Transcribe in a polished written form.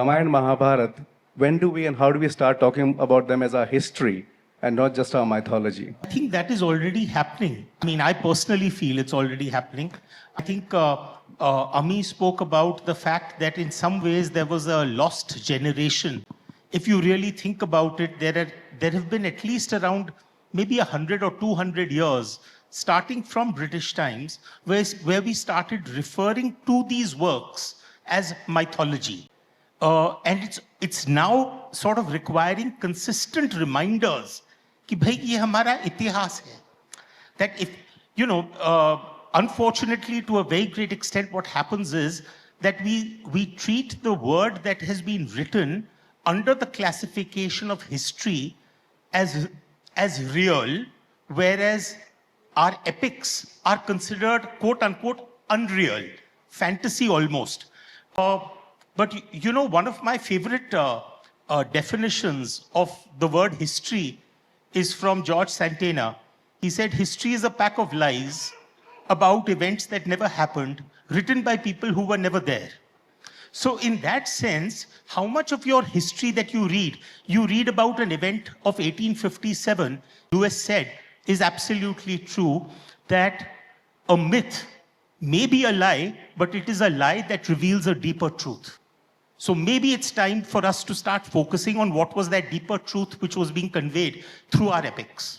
Ramayan and Mahabharat, when do we and how do we start talking about them as our history and not just our mythology? I think that is already happening. I mean, I personally feel it's already happening. I think Ami spoke about the fact that in some ways there was a lost generation. If you really think about it, there have been at least around maybe 100 or 200 years, starting from British times, where we started referring to these works as mythology. And it's now sort of requiring consistent reminders कि भाई ये हमारा इतिहास है. That if, unfortunately to a very great extent what happens is that we treat the word that has been written under the classification of history as real, whereas our epics are considered quote unquote unreal, fantasy almost. But one of my favorite definitions of the word history is from George Santana. He said, history is a pack of lies about events that never happened, written by people who were never there. So in that sense, how much of your history that you read about an event of 1857, US said, is absolutely true, that a myth may be a lie, but it is a lie that reveals a deeper truth. So maybe it's time for us to start focusing on what was that deeper truth which was being conveyed through our epics.